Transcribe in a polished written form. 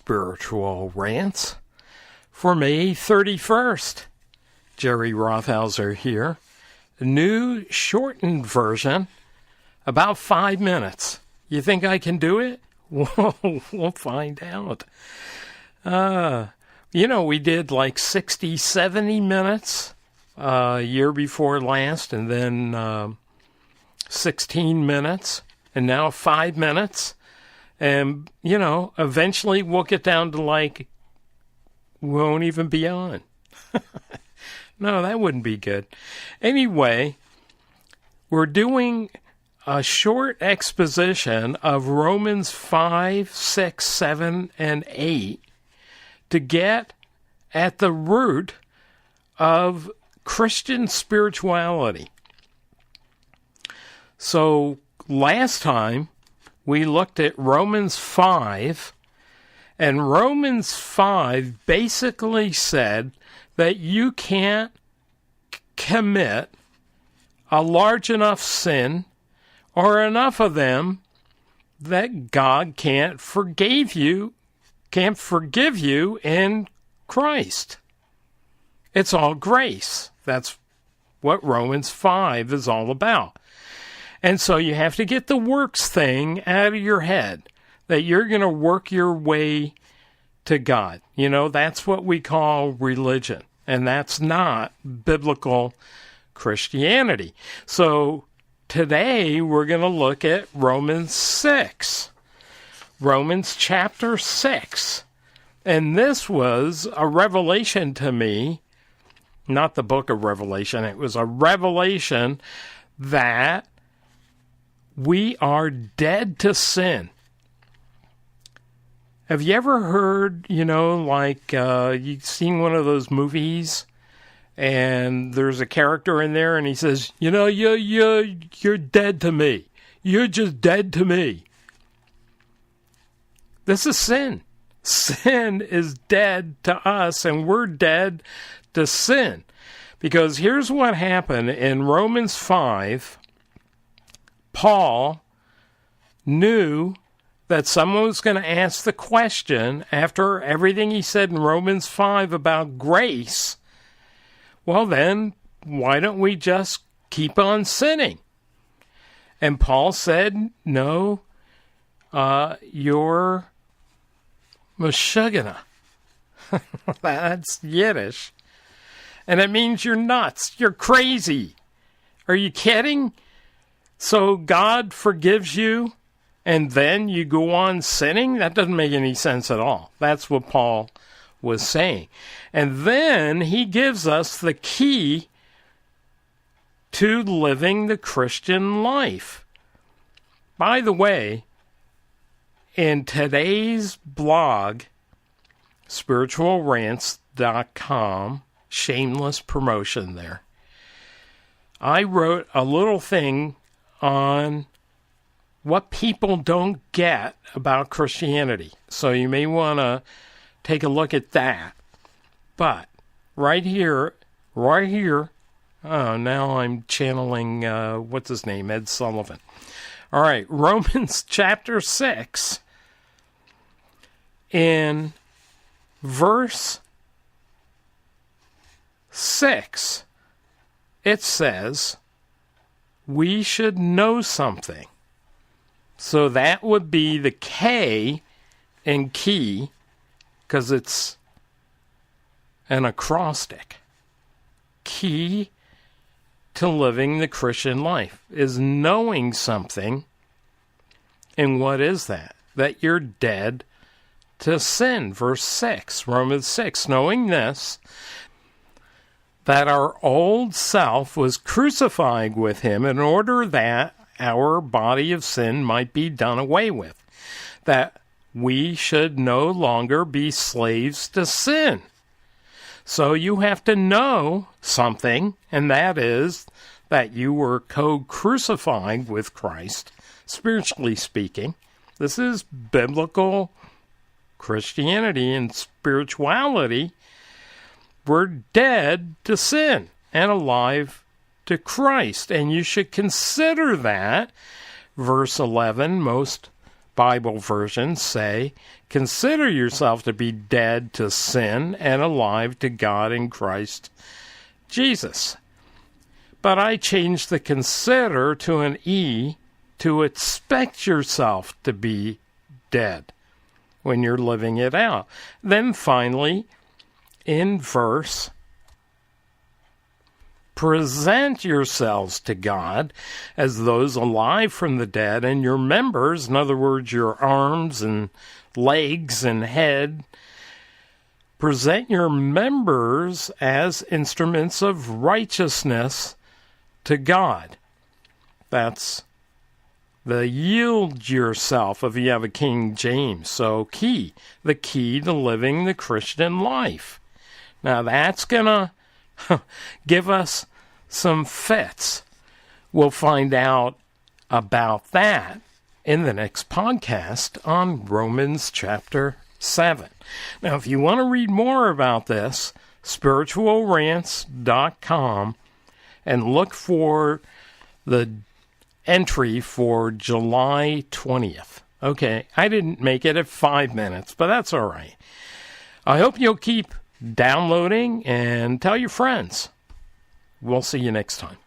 Spiritual Rants for May 31st. Jerry Rothhauser here. A new shortened version, about 5 minutes. You think I can do it? We'll find out. We did like 60, 70 minutes year before last, and then 16 minutes, and now 5 minutes. And, eventually we'll get down to we won't even be on. No, that wouldn't be good. Anyway, we're doing a short exposition of Romans 5, 6, 7, and 8 to get at the root of Christian spirituality. So last time we looked at Romans 5, and Romans 5 basically said that you can't commit a large enough sin or enough of them that God can't forgive you in Christ. It's all grace. That's what Romans 5 is all about. And so you have to get the works thing out of your head, that you're going to work your way to God. That's what we call religion, and that's not biblical Christianity. So today we're going to look at Romans 6, Romans chapter 6. And this was a revelation to me, not the book of Revelation. It was a revelation that we are dead to sin. Have you ever heard, you've seen one of those movies and there's a character in there and he says, you're dead to me. You're just dead to me. This is sin. Sin is dead to us, and we're dead to sin. Because here's what happened in Romans 5. Paul knew that someone was going to ask the question after everything he said in Romans 5 about grace. Well, then, why don't we just keep on sinning? And Paul said, no, you're Meshugana. That's Yiddish. And it means you're nuts. You're crazy. Are you kidding? So God forgives you and then you go on sinning? That doesn't make any sense at all. That's what Paul was saying. And then he gives us the key to living the Christian life. By the way, in today's blog, spiritualrants.com, shameless promotion there, I wrote a little thing on what people don't get about Christianity. So you may want to take a look at that. But right here, oh, now I'm channeling, what's his name, Ed Sullivan. All right, Romans chapter 6. In verse 6, it says, we should know something. So that would be the K in key, because it's an acrostic. Key to living the Christian life is knowing something. And what is that? That you're dead to sin. Verse 6, Romans 6, knowing this, that our old self was crucified with him in order that our body of sin might be done away with, that we should no longer be slaves to sin. So you have to know something, and that is that you were co-crucified with Christ, spiritually speaking. This is biblical Christianity and spirituality. We're dead to sin and alive to Christ. And you should consider that, verse 11, most Bible versions say, consider yourself to be dead to sin and alive to God in Christ Jesus. But I changed the consider to an E to expect yourself to be dead when you're living it out. Then finally, in verse, present yourselves to God as those alive from the dead, and your members, in other words, your arms and legs and head, present your members as instruments of righteousness to God. That's the yield yourself if you have a King James. So the key to living the Christian life. Now that's going to give us some fits. We'll find out about that in the next podcast on Romans chapter 7. Now, if you want to read more about this, spiritualrants.com, and look for the entry for July 20th. Okay, I didn't make it at 5 minutes, but that's all right. I hope you'll keep downloading and tell your friends. We'll see you next time.